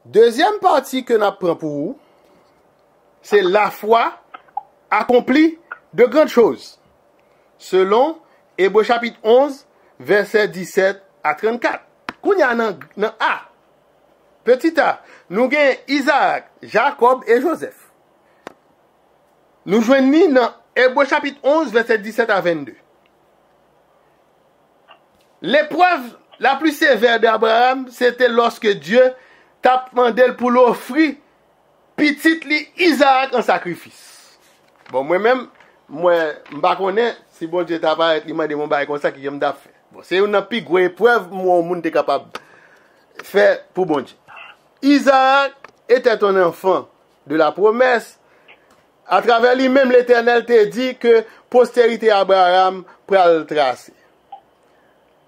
Deuxième partie que nous prenons pour vous, c'est la foi accomplit de grandes choses. Selon Hébreux chapitre 11, verset 17 à 34. Kounya nan A, petit A, nous avons Isaac, Jacob et Joseph. Nous joignons dans Hébreux chapitre 11, verset 17 à 22. L'épreuve la plus sévère d'Abraham, c'était lorsque Dieu t'a demandé pour l'offrir petit Isaac en sacrifice. Bon, moi-même, je connais si bon Dieu t'a pas demandé mon bail comme ça qui me fait. Bon, c'est une plus grosse épreuve mon monde est capable de faire pour bon Dieu. Isaac était un enfant de la promesse. À travers lui-même, l'Éternel t'a dit que postérité Abraham pourra le tracer.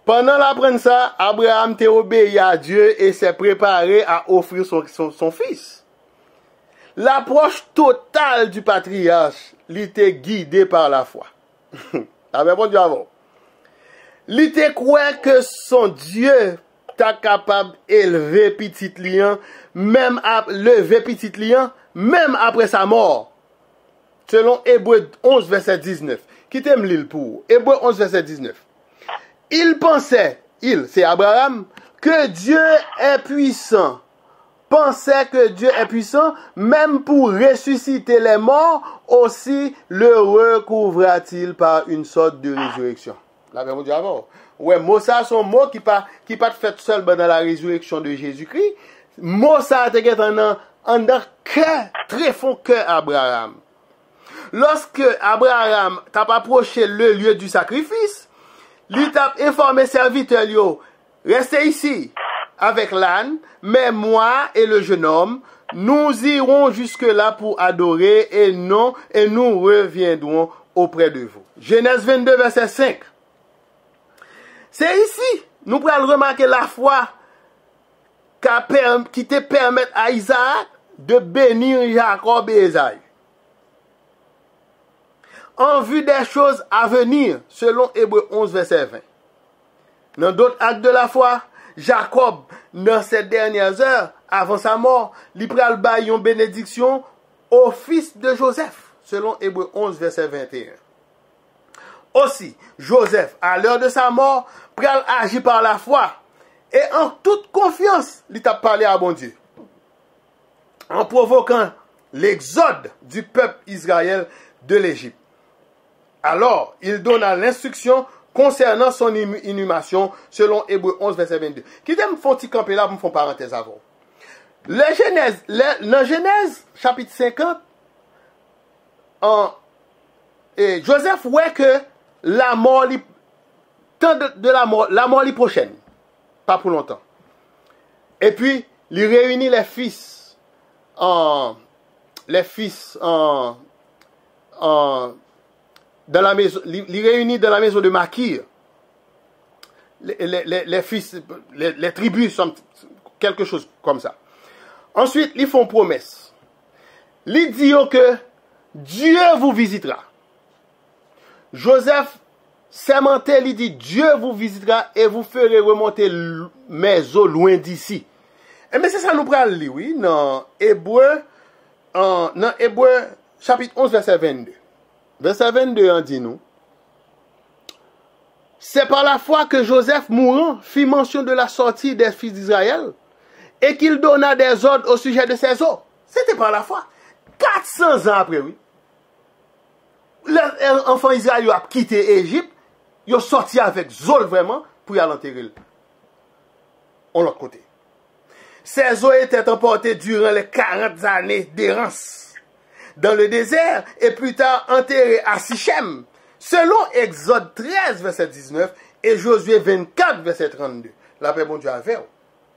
Pendant l'apprentissage, Abraham t'a obéi à Dieu et s'est préparé à offrir son fils. L'approche totale du patriarche l'était guidée par la foi. Avec bon Dieu avant. L'était croit que son Dieu t'a capable d'élever petit lion, même après sa mort. Selon Hébreux 11, verset 19. Qui t'aime l'île pour Hébreux 11, verset 19. Il pensait, c'est Abraham, que Dieu est puissant. Pensait que Dieu est puissant, même pour ressusciter les morts, aussi le recouvra-t-il par une sorte de résurrection. Là, mon Dieu avant. Ouais, mot ça, son mot qui pas fait seul dans la résurrection de Jésus-Christ. Mot ça, t'es en cœur, très fond cœur Abraham. Lorsque Abraham t'a approché le lieu du sacrifice, il t'a informé serviteur, restez ici avec l'âne, mais moi et le jeune homme, nous irons jusque-là pour adorer et nous reviendrons auprès de vous. Genèse 22, verset 5. C'est ici, nous pourrons remarquer la foi qui te permet à Isaac de bénir Jacob et Esaü. En vue des choses à venir, selon Hébreux 11, verset 20. Dans d'autres actes de la foi, Jacob, dans ces dernières heures, avant sa mort, il pral bailler une bénédiction au fils de Joseph, selon Hébreux 11, verset 21. Aussi, Joseph, à l'heure de sa mort, pral agir par la foi, et en toute confiance, il t'a parlé à bon Dieu, en provoquant l'exode du peuple Israël de l'Égypte. Alors, il donna l'instruction concernant son inhumation selon Hébreux 11, verset 22. Qui t'aime font petit camper là, vous me font parenthèse avant. Dans Genèse, chapitre 50, Joseph voit que la mort, la mort est prochaine. Pas pour longtemps. Et puis, il réunit les fils dans la maison, il réunit dans la maison de Makir les fils, les tribus, quelque chose comme ça. Ensuite, ils font promesse. Ils disent que Dieu vous visitera. Joseph sermenté, il dit Dieu vous visitera et vous ferez remonter mes eaux loin d'ici. Et mais c'est ça nous prenons lire, oui, dans Hébreux chapitre 11, verset 22. Verset 22 en dit nous. C'est par la foi que Joseph mourant fit mention de la sortie des fils d'Israël et qu'il donna des ordres au sujet de ses eaux. C'était par la foi. 400 ans après, oui. Les enfants israéliens ont quitté l'Égypte, ils ont sorti avec Zol vraiment pour y aller enterrer. De l'autre côté. Ces eaux étaient emportées durant les 40 années d'errance dans le désert et plus tard enterrées à Sichem, selon Exode 13, verset 19 et Josué 24, verset 32. La paix, bon Dieu, avec vous.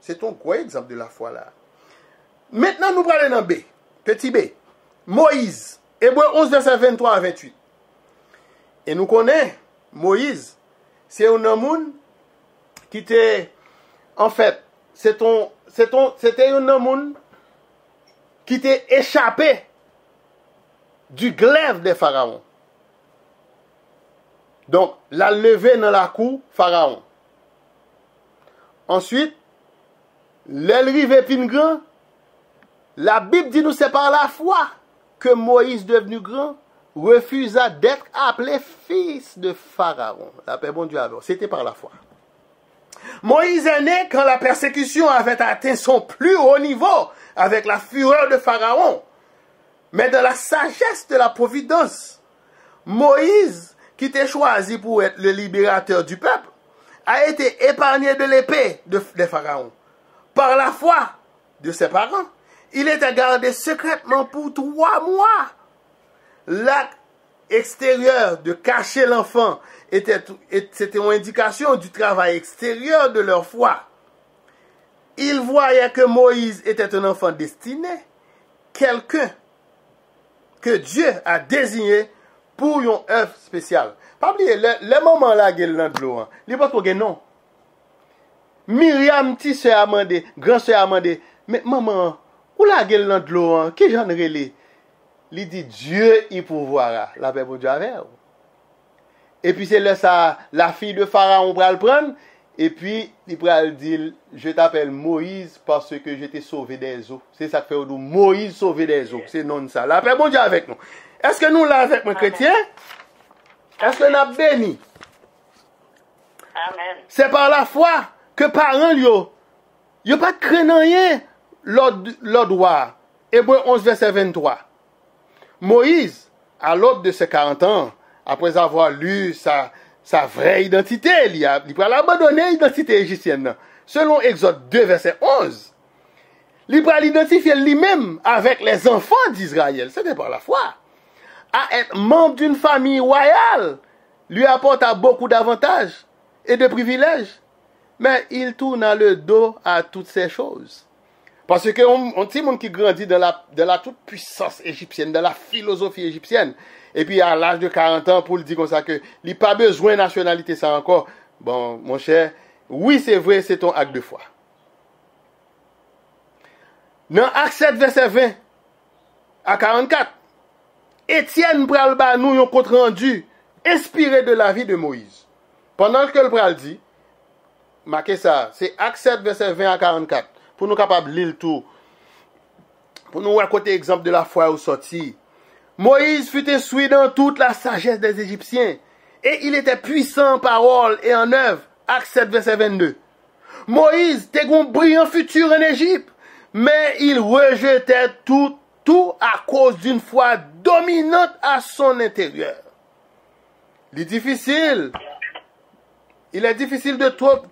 C'est un gros exemple de la foi là. Maintenant, nous parlons dans B. Petit B. Moïse. Hébreux 11, verset 23 à 28. Et nous connaissons Moïse. C'est un homme qui était, en fait, c'était un homme qui était échappé du glaive des pharaons. Donc, l'a levé dans la cour pharaon. Ensuite, l'arrivée fin grand, La Bible dit nous c'est par la foi que Moïse, devenu grand, refusa d'être appelé fils de Pharaon. La paix, bon Dieu, alors, c'était par la foi. Moïse est né quand la persécution avait atteint son plus haut niveau, avec la fureur de Pharaon. Mais dans la sagesse de la providence, Moïse, qui était choisi pour être le libérateur du peuple, a été épargné de l'épée de Pharaon. Par la foi de ses parents, il était gardé secrètement pour 3 mois. L'acte extérieur de cacher l'enfant c'était une indication du travail extérieur de leur foi. Ils voyaient que Moïse était un enfant destiné, quelqu'un que Dieu a désigné pour une œuvre spéciale. Pas oublier, le moment là, il y a de l'eau. Il n'y a pas de non. Myriam, petite soeur a demandé, grand soeur a demandé, mais maman, où la gueule de l'eau? Qui j'en relais? Il dit, Dieu y pourvoira. La paix pour Dieu avec. Et puis c'est là ça, la fille de Pharaon va le prendre. Et puis, il va dire, je t'appelle Moïse parce que je t'ai sauvé des eaux. C'est ça que fait Moïse sauvé des eaux. C'est non ça. La paix, bon Dieu avec nous. Est-ce que nous là avec mon chrétien? Est-ce que nous avons béni? Amen. C'est par la foi que parents, yo pas craint rien l'ordre. Hébreux 11, verset 23. Moïse, à l'aube de ses 40 ans, après avoir lu sa vraie identité, il a abandonné l'identité égyptienne. Selon Exode 2, verset 11, il va l'identifier lui-même avec les enfants d'Israël. C'était par la foi. À être membre d'une famille royale lui apporte beaucoup d'avantages et de privilèges. Mais il tourne le dos à toutes ces choses. Parce que on petit monde qui grandit dans la toute puissance égyptienne, dans la philosophie égyptienne, et puis à l'âge de 40 ans, pour le dire comme ça, que il n'a pas besoin de nationalité, ça encore. Bon, mon cher, oui, c'est vrai, c'est ton acte de foi. Dans Acte 7, verset 20 à 44, Étienne pral ba nous un compte rendu inspiré de la vie de Moïse. Pendant que le pral dit, marquez ça, c'est Acte 7, verset 20 à 44. Pour nous capables de lire le tout. Pour nous raconter l'exemple de la foi au sorti. Moïse fut instruit dans toute la sagesse des Égyptiens. Et il était puissant en parole et en œuvre. Acte 7, verset 22. Moïse était un brillant futur en Égypte. Mais il rejetait tout à cause d'une foi dominante à son intérieur. Il est difficile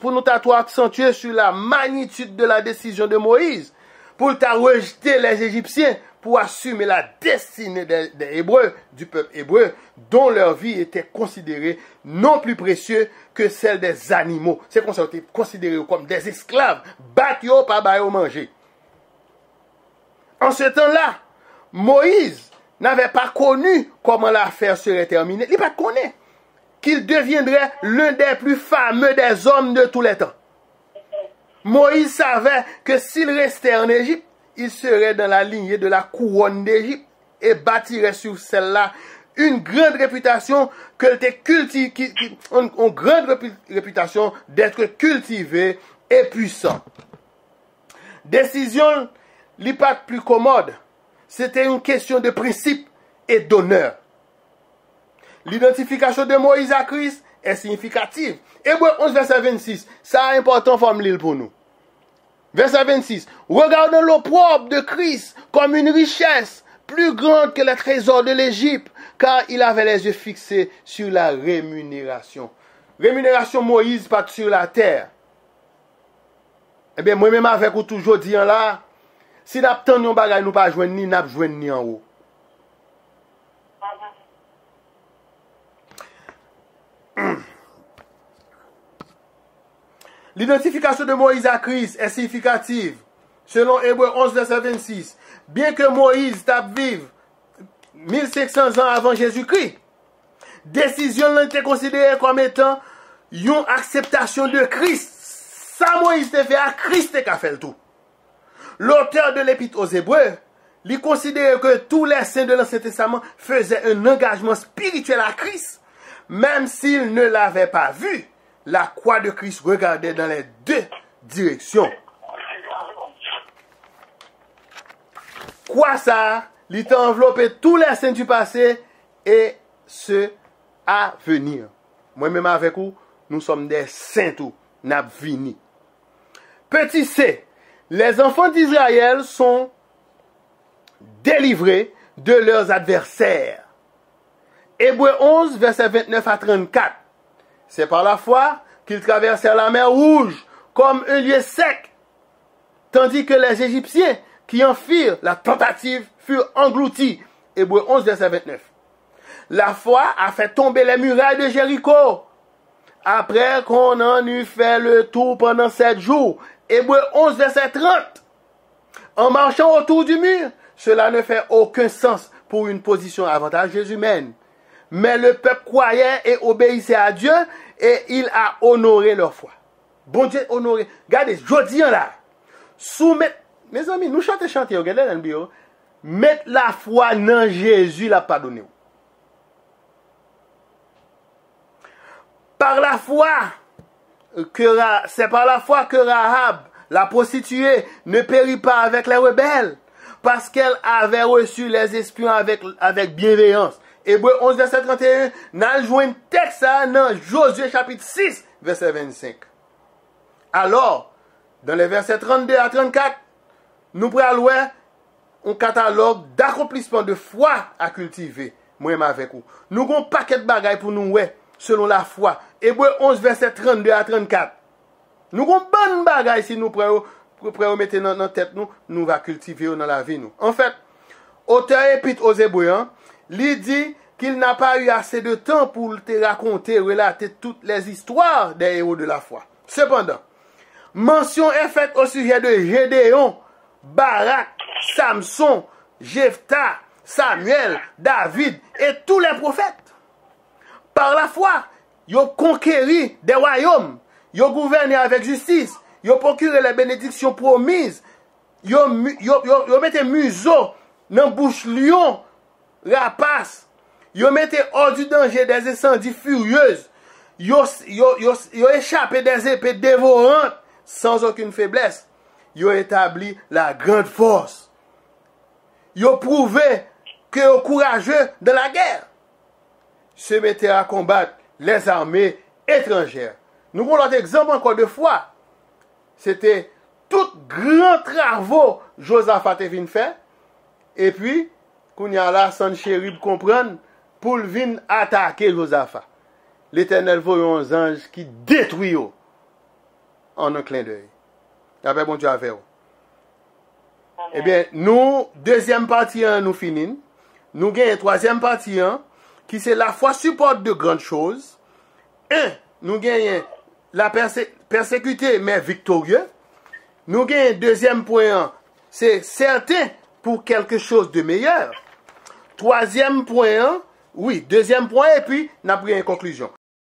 pour nous accentuer sur la magnitude de la décision de Moïse pour rejeter les Égyptiens pour assumer la destinée des Hébreux, du peuple hébreu, dont leur vie était considérée non plus précieuse que celle des animaux. C'est considéré comme des esclaves, battus par bailler au manger. En ce temps-là, Moïse n'avait pas connu comment l'affaire serait terminée. Il n'a pas connu qu'il deviendrait l'un des plus fameux des hommes de tous les temps. Moïse savait que s'il restait en Égypte, il serait dans la lignée de la couronne d'Égypte et bâtirait sur celle-là une grande réputation d'être cultivé et puissant. Décision n'est pas plus commode. C'était une question de principe et d'honneur. L'identification de Moïse à Christ est significative. Hébreux 11, verset 26, ça est important pour nous. Verset 26, regardons l'opprobre de Christ comme une richesse plus grande que les trésors de l'Égypte, car il avait les yeux fixés sur la rémunération. Rémunération Moïse pas sur la terre. Eh bien, moi-même avec vous toujours dit là, si nous n'avons pas de bagage, nous pas joindre ni n'a joindre ni en haut. L'identification de Moïse à Christ est significative. Selon Hébreux 11, verset 26, bien que Moïse tape vive 1500 ans avant Jésus-Christ, décision n'a été considérée comme étant une acceptation de Christ. Ça Moïse te fait à Christ qu'a fait le tout. L'auteur de l'Épître aux Hébreux, il considérait que tous les saints de l'Ancien Testament faisaient un engagement spirituel à Christ, même s'ils ne l'avaient pas vu. La croix de Christ regardait dans les deux directions. Quoi ça? Il t'a enveloppé tous les scènes du passé et ceux à venir. Moi-même avec vous, nous sommes des saints tout, n'a vini. Petit C, les enfants d'Israël sont délivrés de leurs adversaires. Hébreux 11, versets 29 à 34. C'est par la foi qu'ils traversèrent la mer Rouge comme un lieu sec, tandis que les Égyptiens qui en firent la tentative furent engloutis. Hébreux 11, verset 29. La foi a fait tomber les murailles de Jéricho après qu'on en eut fait le tour pendant 7 jours. Hébreux 11, verset 30. En marchant autour du mur, cela ne fait aucun sens pour une position avantageuse humaine. Mais le peuple croyait et obéissait à Dieu et il a honoré leur foi. Bon Dieu honoré. Regardez, je dis là. Soumettre, mes amis, nous chantons, regardez dans le bio. Mettre la foi dans Jésus, l'a pardonné. Par la foi, c'est par la foi que Rahab, la prostituée, ne périt pas avec les rebelles, parce qu'elle avait reçu les espions avec bienveillance. Hébreux 11, verset 31, n'a joué un texte dans Josué chapitre 6, verset 25. Alors, dans les versets 32 à 34, nous prenons un catalogue d'accomplissement de foi à cultiver. Moi-même avec vous. Nous avons un paquet de bagailles pour nous, selon la foi. Hébreux 11, verset 32 à 34. Nous avons bonne bagaille si nous prenons mettre dans notre tête, nous va cultiver dans la vie. Nous. En fait, auteur épître aux Hébreux, il dit qu'il n'a pas eu assez de temps pour te raconter, relater toutes les histoires des héros de la foi. Cependant, mention est faite au sujet de Gédéon, Barak, Samson, Jephthah, Samuel, David et tous les prophètes. Par la foi, ils ont conquéri des royaumes, ils ont gouverné avec justice, ils ont procuré les bénédictions promises, ils ont mis museau dans bouche lion, rapace, ils ont mis hors du danger des incendies furieuses, ils ont échappé des épées dévorantes sans aucune faiblesse. Ils ont établi la grande force. Ils ont prouvé que sont courageux dans la guerre. Se mettaient à combattre les armées étrangères. Nous avons l'autre exemple encore de foi. C'était tout grand travaux Josaphat vient faire. Et puis, qu'on y a là, Sanchérib comprendre pour venir attaquer Josaphat. L'Éternel voyait un ange qui détruit en un clin d'œil. Après, bon Dieu a fait. Eh bien, nous, deuxième partie, nous finissons. Nous gagnons troisième partie, qui c'est la foi supporte de grandes choses. Nous gagnons la persécuté, mais victorieux. Nous gagnons deuxième point, c'est certain pour quelque chose de meilleur. Troisième point, oui, deuxième point, et puis, nous avons pris une conclusion.